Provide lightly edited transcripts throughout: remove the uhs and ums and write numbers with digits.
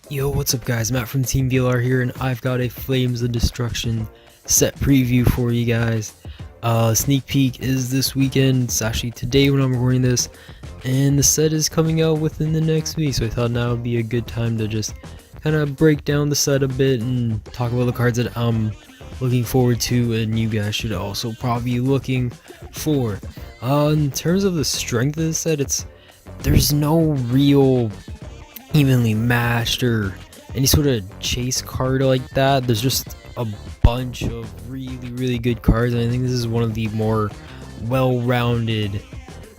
Yo, what's up guys, Matt from TeamVLR here, and I've got a Flames of Destruction set preview for you guys. Sneak peek is this weekend. It's actually today when I'm recording this, and the set is coming out within the next week, so I thought now would be a good time to just kind of break down the set a bit and talk about the cards that I'm looking forward to and you guys should also probably be looking for. In terms of the strength of the set, there's no real evenly matched or any sort of chase card like that. There's just a bunch of really good cards, and I think this is one of the more well-rounded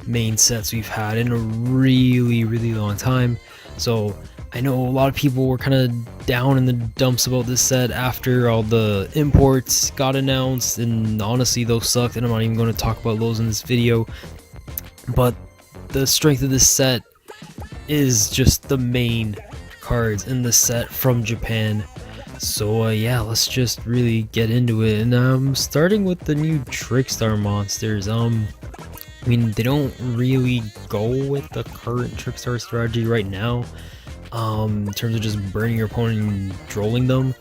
main sets we've had in a really long time. So I know a lot of people were kind of down in the dumps about this set after all the imports got announced, and honestly those sucked, and I'm not even going to talk about those in this video. But the strength of this set is just the main cards in the set from Japan. So yeah, let's just really get into it. And starting with the new Trickstar monsters. I mean, they don't really go with the current Trickstar strategy right now, in terms of just burning your opponent and trolling them,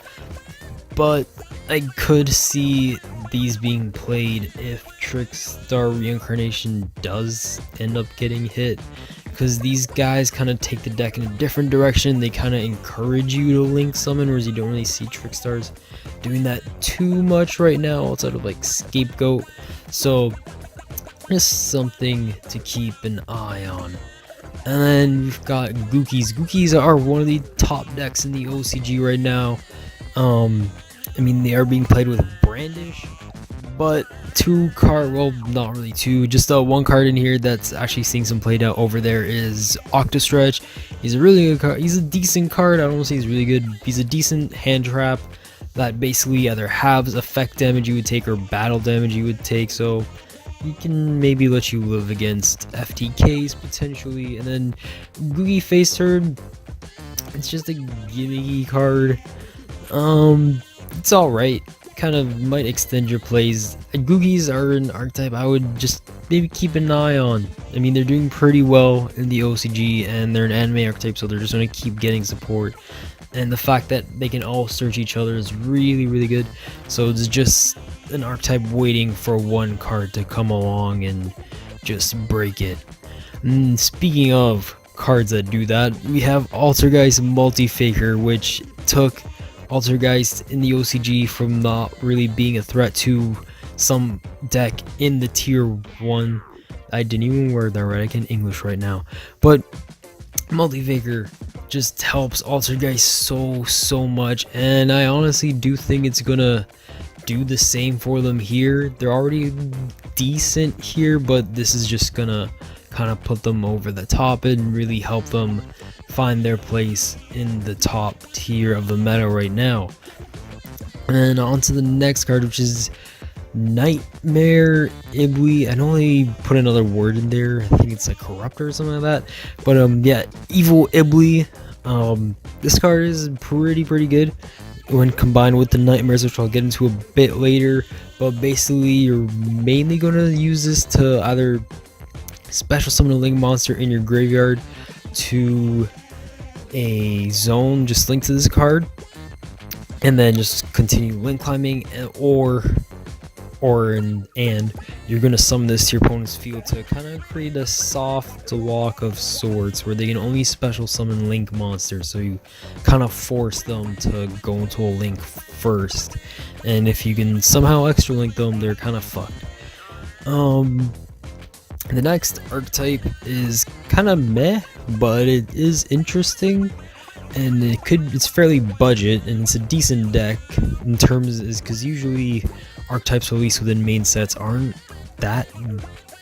but I could see these being played if Trickstar Reincarnation does end up getting hit, because these guys kind of take the deck in a different direction. They kind of encourage you to link summon, whereas you don't really see Trickstars doing that too much right now outside of like Scapegoat. So just something to keep an eye on. And then we've got Gookies. Gookies are one of the top decks in the OCG right now. I mean, they are being played with Brandish, but well, not really two, just one card in here that's actually seeing some played out over there is Octastretch. He's a really good card. He's a decent card. I don't want to say he's really good. He's a decent hand trap that basically either halves effect damage you would take or battle damage you would take, so he can maybe let you live against FTKs potentially. And then Googie Face Turn, it's just a gimmicky card. It's alright, kind of might extend your plays. Googies are an archetype I would just maybe keep an eye on. I mean, they're doing pretty well in the OCG, and they're an anime archetype, so they're just going to keep getting support. And the fact that they can all search each other is really good. So it's just an archetype waiting for one card to come along and just break it. And speaking of cards that do that, we have Altergeist Multi-Faker, which took Altergeist in the OCG from not really being a threat to some deck in the tier 1. I didn't even word that right, I can English right now. But Multi-Faker just helps Altergeist so much, and I honestly do think it's gonna do the same for them here. They're already decent here, but this is just gonna kind of put them over the top and really help them find their place in the top tier of the meta right now. And on to the next card, which is Nightmare Ibli. I know they put another word in there, I think it's like Corruptor or something like that, but yeah, Evil Ibli. This card is pretty good when combined with the Nightmares, which I'll get into a bit later. But basically, you're mainly going to use this to either special summon a link monster in your graveyard to a zone just linked to this card, and then just continue link climbing, and you're going to summon this to your opponent's field to kind of create a soft walk of sorts where they can only special summon link monsters, so you kind of force them to go into a link first, and if you can somehow extra link them, they're kind of fucked. The next archetype is kind of meh, but it is interesting, and it's fairly budget, and it's a decent deck in terms is because usually archetypes released within main sets aren't that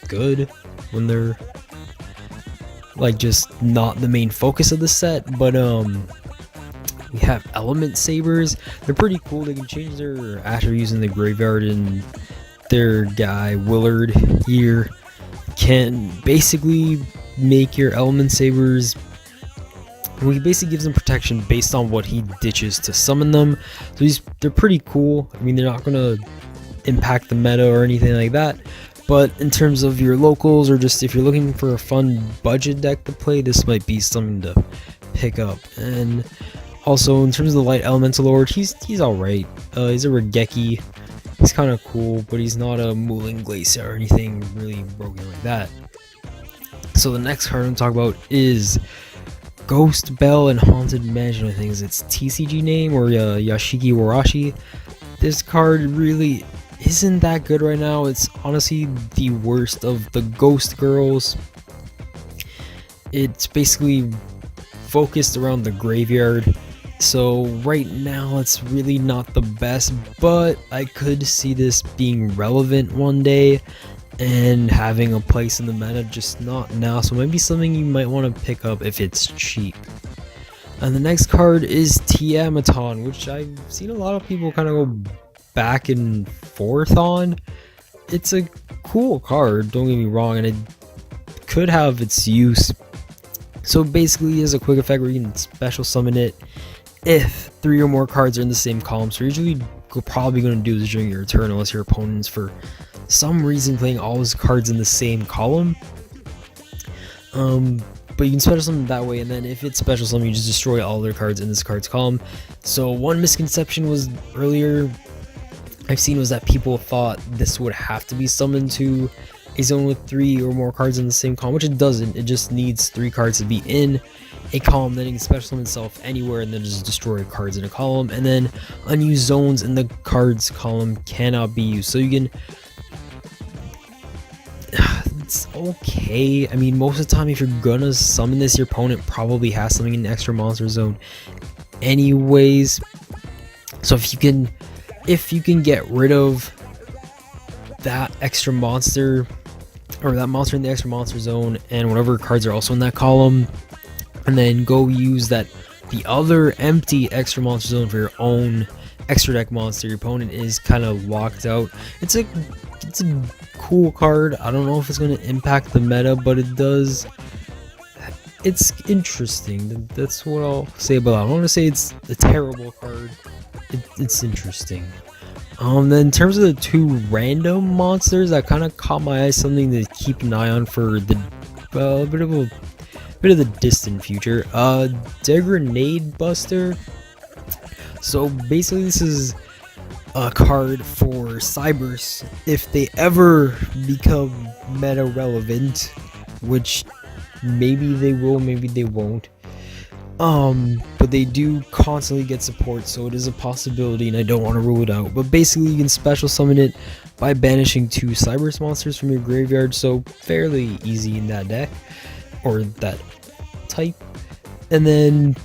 good when they're like just not the main focus of the set. But we have Element Sabers. They're pretty cool. They can change their attributes in the graveyard, and their guy Willard here can basically make your Element Sabers, he basically gives them protection based on what he ditches to summon them. So they're pretty cool. I mean, they're not gonna impact the meta or anything like that, but in terms of your locals, or just if you're looking for a fun budget deck to play, this might be something to pick up. And Also, in terms of the light elemental lord, he's alright. He's a Regeki. He's kind of cool, but he's not a Muling Glacier or anything really broken like that. So the next card I'm talking about is Ghost Bell and Haunted Mansion. I think is its TCG name, or Yashiki Warashi. This card really isn't that good right now. It's honestly the worst of the Ghost Girls. It's basically focused around the graveyard, so right now it's really not the best, but I could see this being relevant one day and having a place in the meta, just not now. So maybe something you might want to pick up if it's cheap. And the next card is Tiamaton, which I've seen a lot of people kind of go back and forth on. It's a cool card, don't get me wrong, and it could have its use. So basically, as a quick effect where you can special summon it if 3 or more cards are in the same column. So usually you're probably going to do this during your turn, unless your opponent's for some reason playing all his cards in the same column. But you can special summon that way, and then if it's special summon, you just destroy all their cards in this card's column. So one misconception was earlier I've seen was that people thought this would have to be summoned to a zone with 3 or more cards in the same column, which it doesn't. It just needs 3 cards to be in a column, then it can special summon itself anywhere and then just destroy cards in a column, and then unused zones in the cards column cannot be used. So you can it's okay. I mean, most of the time if you're gonna summon this, your opponent probably has something in the extra monster zone anyways. So if you can get rid of that extra monster, or that monster in the extra monster zone, and whatever cards are also in that column, and then go use the other empty extra monster zone for your own extra deck monster, your opponent is kind of locked out. It's a cool card. I don't know if it's going to impact the meta, but it does. It's interesting. That's what I'll say about it. I don't want to say it's a terrible card. It's interesting. Then in terms of the 2 random monsters that kind of caught my eye, something to keep an eye on for the bit of the distant future. Degrenade Buster. So basically, this is a card for Cybers if they ever become meta relevant, which maybe they will, maybe they won't. But they do constantly get support, so it is a possibility, and I don't want to rule it out. But basically, you can special summon it by banishing 2 Cybers monsters from your graveyard, so fairly easy in that deck, or that type. And then,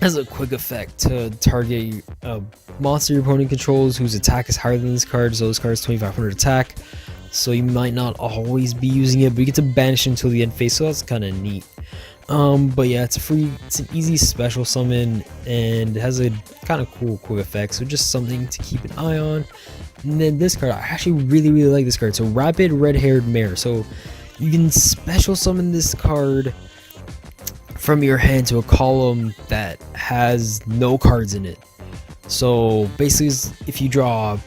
as a quick effect, to target a monster your opponent controls whose attack is higher than this card, so this card is 2500 attack, so you might not always be using it, but you get to banish it until the end phase, so that's kind of neat. But yeah, it's an easy special summon, and it has a kind of cool quick effect, so just something to keep an eye on. And then this card, I actually really like this card. So Rapid Red-Haired Mare. So you can special summon this card from your hand to a column that has no cards in it. So basically, if you draw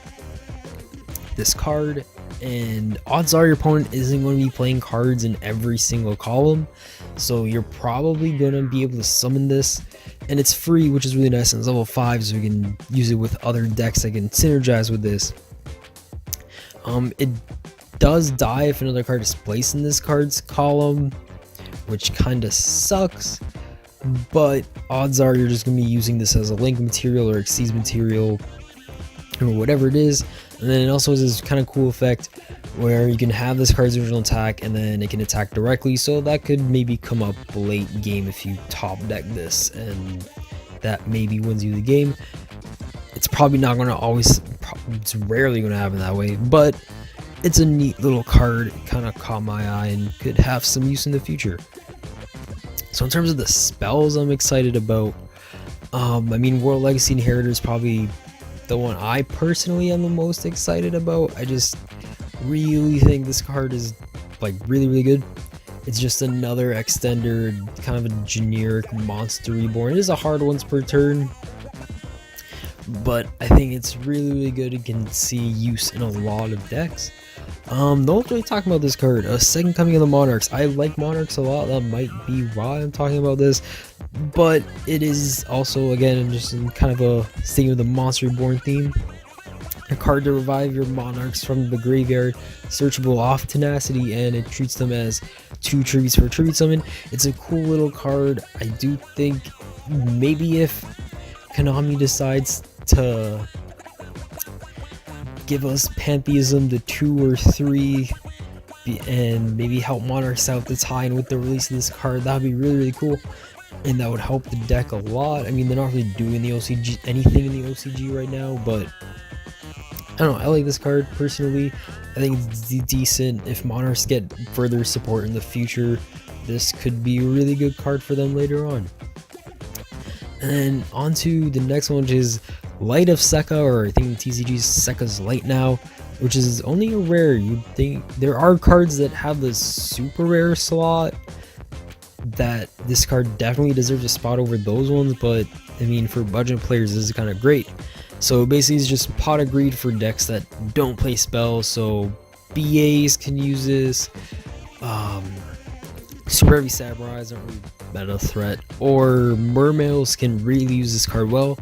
this card, and odds are your opponent isn't going to be playing cards in every single column, so you're probably going to be able to summon this, and it's free, which is really nice, and it's level 5, so you can use it with other decks that can synergize with this. It does die if another card is placed in this card's column, which kind of sucks, but odds are you're just going to be using this as a link material or exceeds material or whatever it is. And then it also has this kind of cool effect where you can have this card's original attack and then it can attack directly, so that could maybe come up late game if you top deck this, and that maybe wins you the game. It's probably not going to always, it's rarely going to happen that way, but it's a neat little card. It kind of caught my eye and could have some use in the future. So in terms of the spells I'm excited about, I mean, World Legacy Inheritor is probably the one I personally am the most excited about. I just really think this card is like really good. It's just another extender, kind of a generic monster reborn. It is a hard once per turn, but I think it's really good. It can see use in a lot of decks. Don't really talk about this card. Second Coming of the Monarchs. I like Monarchs a lot. That might be why I'm talking about this. but it is also, again, just in kind of a sticking with the Monster Reborn theme. A card to revive your monarchs from the graveyard, searchable off Tenacity, and it treats them as 2 tributes for a tribute summon. It's a cool little card. I do think maybe if Konami decides to give us Pantheism to 2 or 3 and maybe help Monarchs out this high, and with the release of this card, that would be really cool, and that would help the deck a lot. I mean, they're not really doing the OCG anything in the OCG right now, but I don't know, I like this card personally. I think it's decent. If Monarchs get further support in the future, this could be a really good card for them later on. And then on to the next one, which is Light of Sekka, or I think TCG's Sekka's Light now, which is only a rare. You'd think there are cards that have the super rare slot that this card definitely deserves a spot over those ones, but I mean, for budget players, this is kind of great. So basically, it's just Pot of Greed for decks that don't play spells. So BAs can use this. Super Heavy Samurais aren't really meta threat, or Mermails can really use this card well.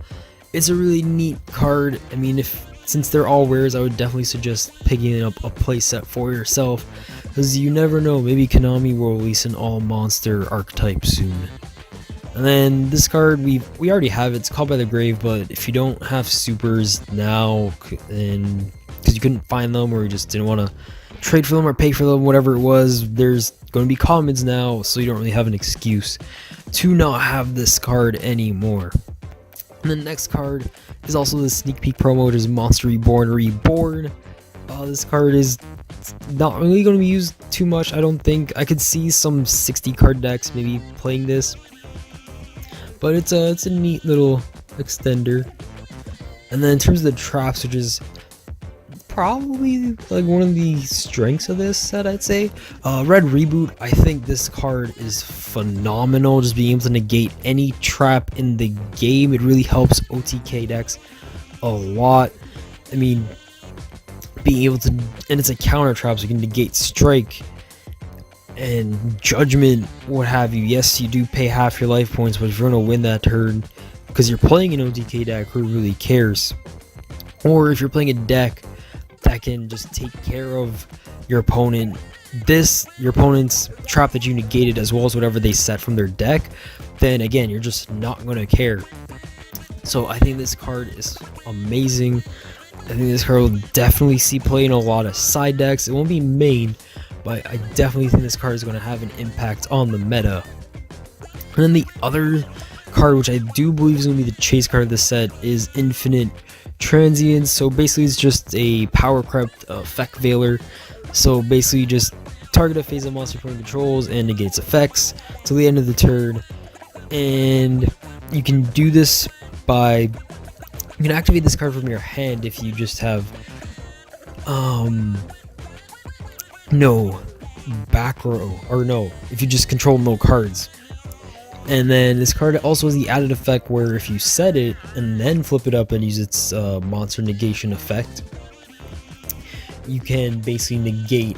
It's a really neat card. I mean, since they're all rares, I would definitely suggest picking up a playset for yourself, because you never know, maybe Konami will release an all monster archetype soon. And then this card, we already have it. It's Called by the Grave, but if you don't have supers now, and because you couldn't find them, or you just didn't want to trade for them or pay for them, whatever it was, there's going to be commons now, so you don't really have an excuse to not have this card anymore. And the next card is also the sneak peek promo, which is Monster Reborn. This card is not really going to be used too much, I don't think. I could see some 60 card decks maybe playing this, but it's a neat little extender. And then in terms of the traps, which is probably like one of the strengths of this set, I'd say, Red Reboot. I think this card is phenomenal, just being able to negate any trap in the game. It really helps OTK decks a lot. I mean, being able to, and it's a counter trap, so you can negate Strike and Judgment, what have you. Yes, you do pay half your life points, but if you're going to win that turn, because you're playing an OTK deck, who really cares? Or if you're playing a deck that can just take care of your opponent, your opponent's trap that you negated, as well as whatever they set from their deck, then again, you're just not going to care. So I think this card is amazing. I think this card will definitely see play in a lot of side decks. It won't be main, but I definitely think this card is going to have an impact on the meta. And then the other card, which I do believe is going to be the chase card of the set, is Infinite Transience. So basically, it's just a power crept effect veiler. So basically, just target a phase of monster opponent controls and negates effects till the end of the turn. And you can do this by, you can activate this card from your hand if you just have no back row, or no, if you just control no cards. And then this card also has the added effect where if you set it and then flip it up and use its monster negation effect, you can basically negate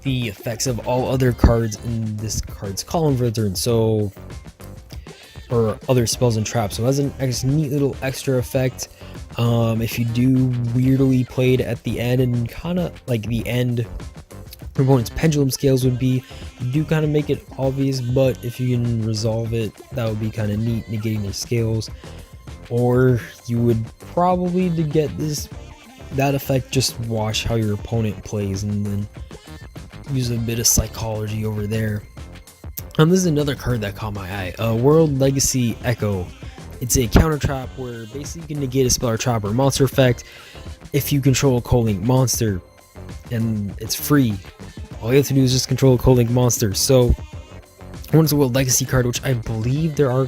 the effects of all other cards in this card's column for the turn, so, or other spells and traps. So it has a neat little extra effect. If you do weirdly play it at the end, and kind of like the end your opponent's pendulum scales would be, you do kind of make it obvious, but if you can resolve it, that would be kind of neat, negating their scales. Or you would probably, to get that effect, just watch how your opponent plays and then use a bit of psychology over there. This is another card that caught my eye, World Legacy Echo. It's a counter trap where basically you can negate a spell or trap or monster effect if you control a co-link monster, and it's free. All you have to do is just control a co-link monster. So one's a World Legacy card, which I believe there are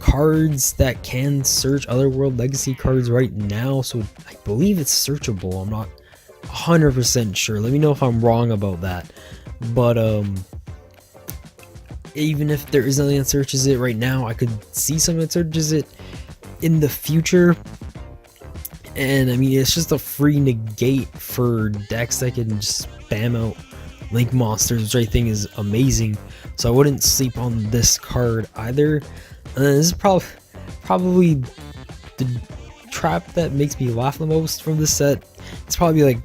cards that can search other World Legacy cards right now, so I believe it's searchable. I'm not 100% sure. Let me know if I'm wrong about that. But even if there is nothing that searches it right now, I could see something that searches it in the future. And I mean, it's just a free negate for decks that can just spam out Link monsters, which I think is amazing. So I wouldn't sleep on this card either. This is probably the trap that makes me laugh the most from this set. It's probably like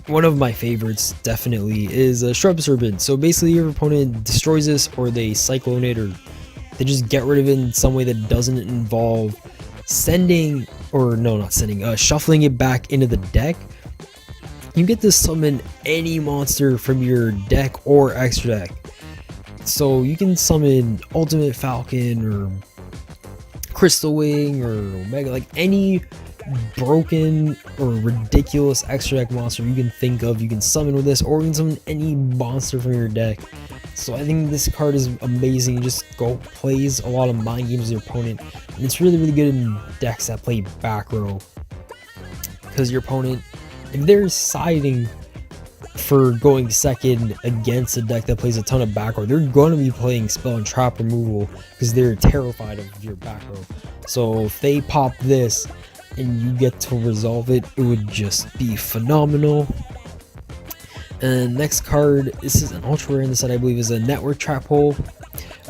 one of my favorites, definitely, is a Shrub Serpent. So basically your opponent destroys this, or they cyclone it, or they just get rid of it in some way that doesn't involve sending, or no, not sending, shuffling it back into the deck. You get to summon any monster from your deck or extra deck. So you can summon Ultimate Falcon or Crystal Wing or Omega, like any broken or ridiculous extra deck monster you can think of, you can summon with this, or you can summon any monster from your deck. So I think this card is amazing. It just plays a lot of mind games with your opponent, and it's really good in decks that play back row, because your opponent, if they're siding for going second against a deck that plays a ton of back row, they're going to be playing spell and trap removal because they're terrified of your back row. So if they pop this and you get to resolve it, it would just be phenomenal. And next card, this is an ultra rare in the set, I believe, is a Network Trap Hole.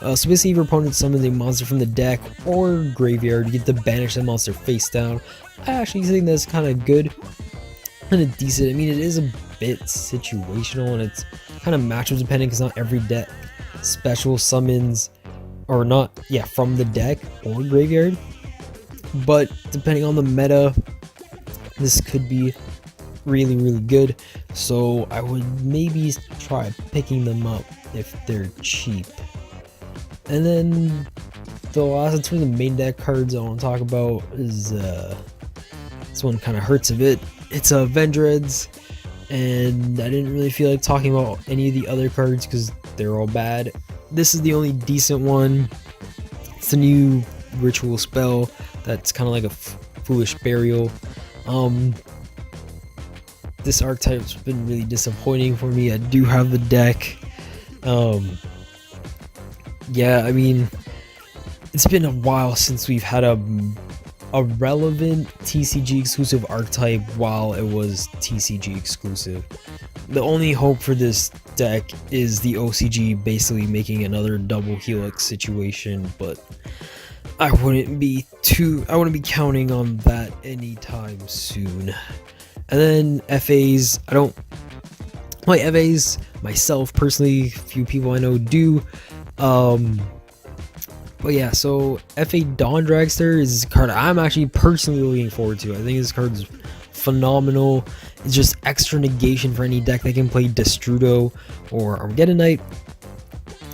So basically, if your opponent summons a monster from the deck or graveyard, you get to banish the monster face down. I actually think that's kind of good, kind of decent. I mean, it is a bit situational, and it's kind of matchup dependent because not every deck special summons, or not, yeah, from the deck or graveyard. But depending on the meta, this could be really good. So I would maybe try picking them up if they're cheap. And then the last, in terms of main deck cards I want to talk about, is this one kind of hurts a bit. It's a Vendreads, and I didn't really feel like talking about any of the other cards because they're all bad. This is the only decent one. It's a new ritual spell that's kind of like a foolish burial. This archetype's been really disappointing for me. I do have the deck. Yeah, I mean, it's been a while since we've had a relevant TCG exclusive archetype while it was TCG exclusive. The only hope for this deck is the OCG basically making another double helix situation, but I wouldn't be counting on that anytime soon. And then FAs, I don't play FAs myself personally. Few people I know do. But yeah, so FA Dawn Dragster is a card I'm actually personally looking forward to. I think this card is phenomenal. It's just extra negation for any deck that can play Destrudo or Armageddon Knight.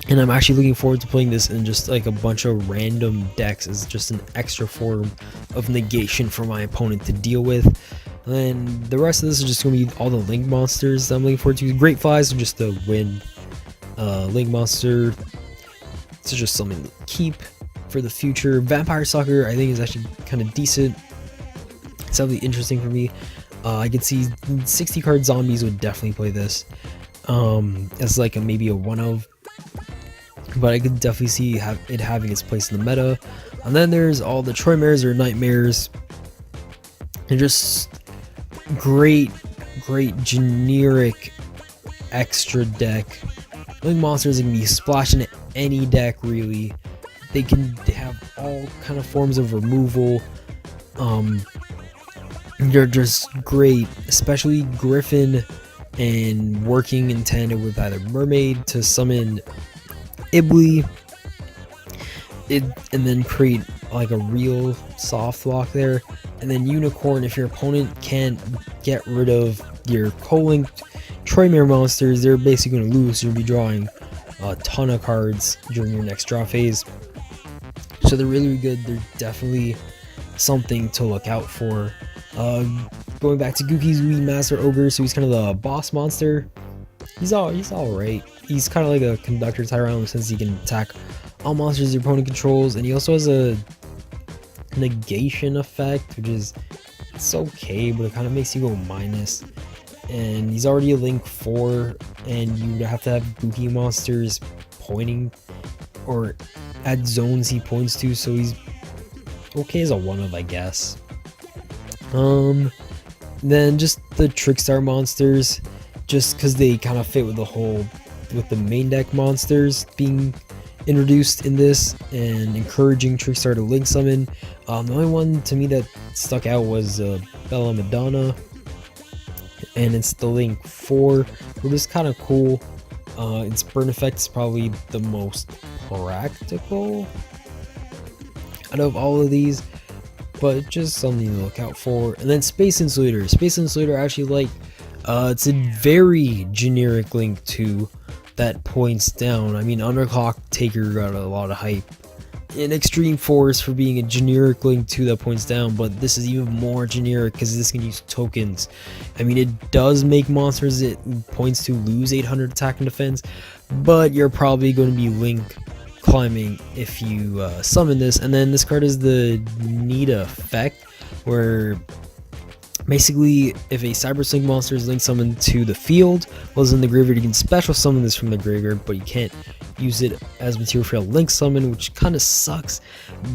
And I'm actually looking forward to playing this in just like a bunch of random decks as just an extra form of negation for my opponent to deal with. And then the rest of this is just going to be all the Link monsters that I'm looking forward to. Great Flies, just to win. Link monster, it's just something to keep for the future. Vampire Sucker, I think, is actually kind of decent. It's definitely interesting for me. I could see 60 card zombies would definitely play this as like maybe a one of. But I could definitely see it having its place in the meta. And then there's all the Troymares or Nightmares. They're just great generic extra deck. Link monsters can be splashed into any deck, really. They have all kind of forms of removal. They're just great, especially Griffin, and working in tandem with either Mermaid to summon Ibly, and then create like a real soft lock there. And then Unicorn, if your opponent can't get rid of your co-linked Troymare monsters, they're basically going to lose. You'll be drawing a ton of cards during your next draw phase. So they're really good. They're definitely something to look out for. Going back to Gookie's Wee Master Ogre, so he's kind of the boss monster. He's alright. He's kind of like a Conductor Tyrant since he can attack all monsters your opponent controls, and he also has a negation effect, which is, it's okay, but it kind of makes you go minus. And he's already a Link 4, and you have to have Gookie monsters pointing or at zones he points to, so he's okay as a one of, I guess. Then just the Trickstar monsters. just because they kind of fit with the main deck monsters being introduced in this and encouraging Trickstar to link summon. The only one to me that stuck out was Bella Madonna, and it's the Link 4, which is kind of cool. Its burn effect is probably the most practical out of all of these, but just something to look out for. And then Space Insulator. Space Insulator, I actually like. It's a very generic Link 2 that points down. I mean, Underclock Taker got a lot of hype in Extreme Force for being a generic Link 2 that points down, but this is even more generic because this can use tokens. I mean, it does make monsters it points to lose 800 attack and defense, but you're probably going to be Link climbing if you summon this. And then this card is the Nita effect, where basically if a Cyber Sync monster is link summoned to the field while it's in the graveyard, you can special summon this from the graveyard, but you can't use it as material for a link summon, which kind of sucks,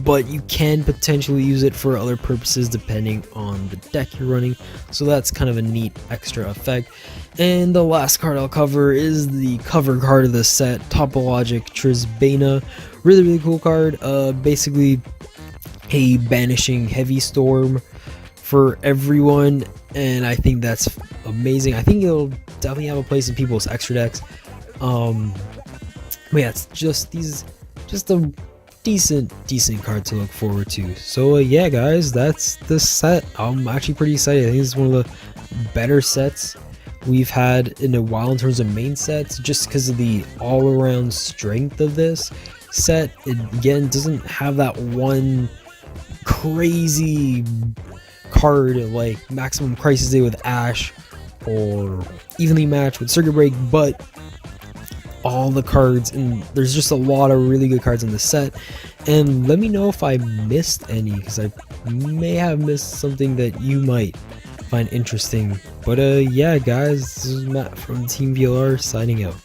but you can potentially use it for other purposes depending on the deck you're running, so that's kind of a neat extra effect. And the last card I'll cover is the cover card of the set, Topologic Trisbana. Really cool card. Basically a banishing heavy storm for everyone, and I think that's amazing. I think it'll definitely have a place in people's extra decks. But yeah, it's just a decent card to look forward to. So yeah, guys, that's the set. I'm actually pretty excited. I think it's one of the better sets we've had in a while in terms of main sets, just because of the all-around strength of this set. It again doesn't have that one crazy card like Maximum Crisis Day with Ash or Evenly Matched with Circuit Break, but all the cards, and there's just a lot of really good cards in the set. And let me know if I missed any, because I may have missed something that you might find interesting. But yeah, guys, this is Matt from TeamVLR signing out.